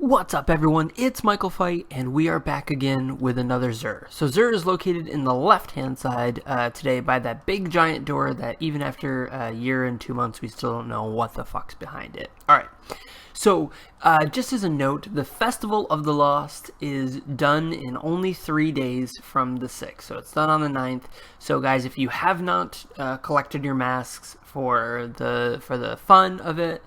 What's up everyone, it's Michael Fight, and we are back again with another Xur. So Xur is located in the left-hand side today by that big giant door that even after a year and 2 months we still don't know what the fuck's behind it. Alright, so just as a note, the Festival of the Lost is done in only 3 days from the 6th, so it's done on the 9th. So guys, if you have not collected your masks for the fun of it,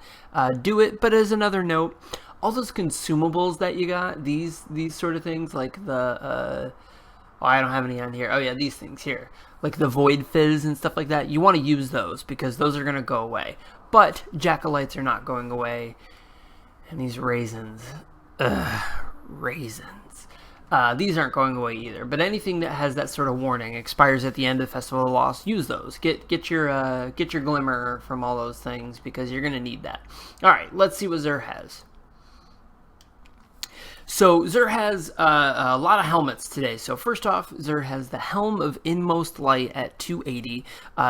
do it. But as another note, all those consumables that you got, these sort of things, like the, I don't have any on here. Oh yeah, these things here. Like the Void Fizz and stuff like that. You want to use those because those are going to go away. But Jack-o'-lights are not going away. And these raisins. Raisins. These aren't going away either. But anything that has that sort of warning expires at the end of Festival of the Lost, use those. Get your glimmer from all those things because you're going to need that. Alright, let's see what Xur has. So Xur has a lot of helmets today. So first off, Xur has the Helm of Inmost Light at 280.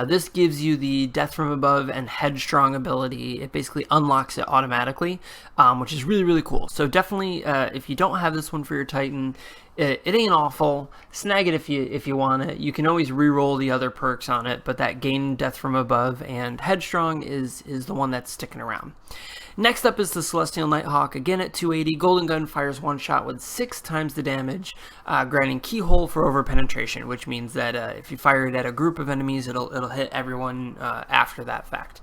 This gives you the Death from Above and Headstrong ability. It basically unlocks it automatically, which is really, really cool. So definitely, if you don't have this one for your Titan, it ain't awful. Snag it if you want it. You can always re-roll the other perks on it, but that gain Death from Above and Headstrong is the one that's sticking around. Next up is the Celestial Nighthawk, again at 280. Golden Gun fires one shot with 6 times the damage, granting Keyhole for over-penetration, which means that if you fire it at a group of enemies, it'll hit everyone after that fact.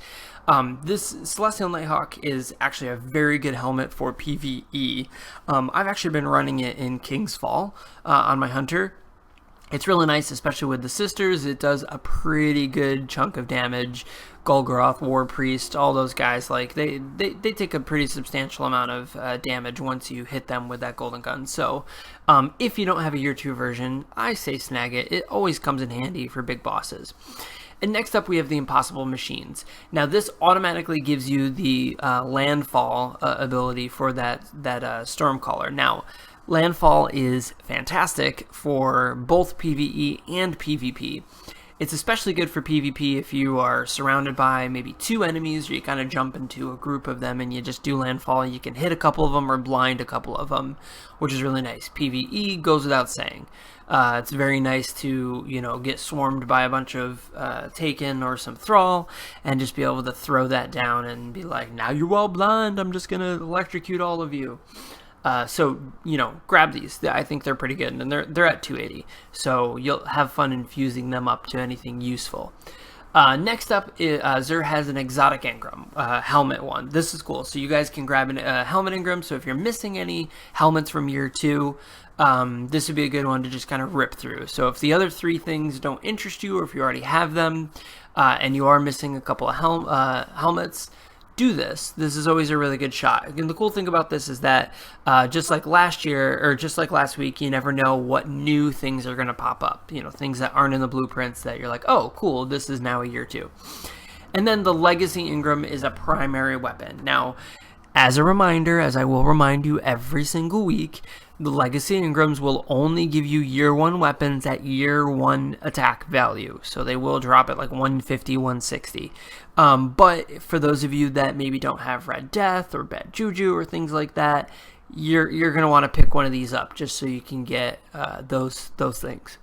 This Celestial Nighthawk is actually a very good helmet for PvE. I've actually been running it in King's Fall on my Hunter. It's really nice, especially with the sisters. It does a pretty good chunk of damage. Golgoroth, War Priest, all those guys, like they take a pretty substantial amount of damage once you hit them with that golden gun. So if you don't have a year 2 version, I say snag it. It always comes in handy for big bosses. And next up we have the Impossible Machines. Now this automatically gives you the landfall ability for that Stormcaller. Now landfall is fantastic for both PvE and PvP. It's especially good for PvP if you are surrounded by maybe 2 enemies, or you kind of jump into a group of them and you just do landfall. You can hit a couple of them or blind a couple of them, which is really nice. PvE goes without saying. It's very nice to, get swarmed by a bunch of Taken or some Thrall and just be able to throw that down and be like, now you're all blind, I'm just going to electrocute all of you. So, grab these. I think they're pretty good, and they're at 280. So you'll have fun infusing them up to anything useful. Next up, Xur has an Exotic Engram, helmet one. This is cool. So you guys can grab a helmet engram. So if you're missing any helmets from year 2, this would be a good one to just kind of rip through. So if the other 3 things don't interest you, or if you already have them, and you are missing a couple of helmets, do this. This is always a really good shot. And the cool thing about this is that just like last year, or just like last week, you never know what new things are going to pop up. Things that aren't in the blueprints that you're like, oh, cool, this is now a year 2. And then the Legacy Engram is a primary weapon. Now, as a reminder, as I will remind you every single week, the Legacy Engrams will only give you year 1 weapons at year 1 attack value. So they will drop at like 150, 160. But for those of you that maybe don't have Red Death or Bad Juju or things like that, you're going to want to pick one of these up just so you can get those things.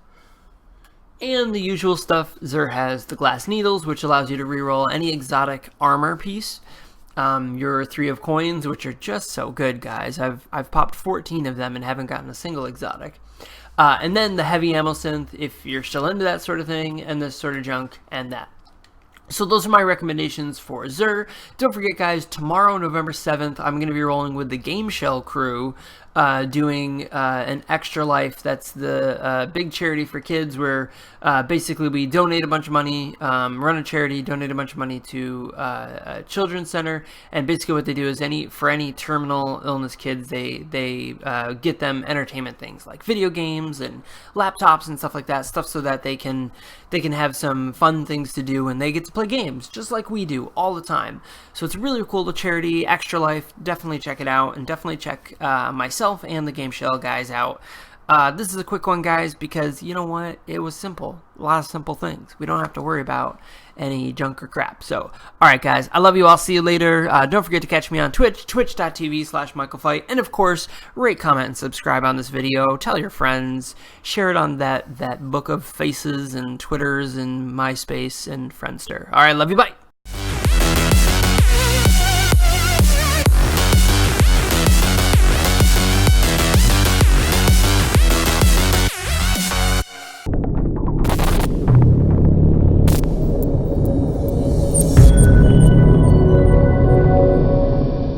And the usual stuff, Xur has the Glass Needles, which allows you to reroll any exotic armor piece. Your 3 of Coins, which are just so good, guys. I've popped 14 of them and haven't gotten a single exotic. And then the Heavy Ammo Synth, if you're still into that sort of thing, and this sort of junk, and that. So those are my recommendations for Xur. Don't forget, guys, tomorrow, November 7th, I'm going to be rolling with the Game Shell crew, doing an Extra Life. That's the big charity for kids where basically we donate a bunch of money, run a charity, donate a bunch of money to a children's center, and basically what they do is for any terminal illness kids, they get them entertainment things like video games and laptops and stuff like that, stuff so that they can have some fun things to do and they get to play games just like we do all the time. So it's really cool, the charity Extra Life. Definitely check it out, and definitely check myself and the Game Shell guys out. This is a quick one, guys, because you know what? It was simple. A lot of simple things. We don't have to worry about any junk or crap. So, all right, guys, I love you. I'll see you later. Don't forget to catch me on Twitch, twitch.tv/MichaelFight. And, of course, rate, comment, and subscribe on this video. Tell your friends. Share it on that book of faces and Twitters and MySpace and Friendster. All right, love you. Bye.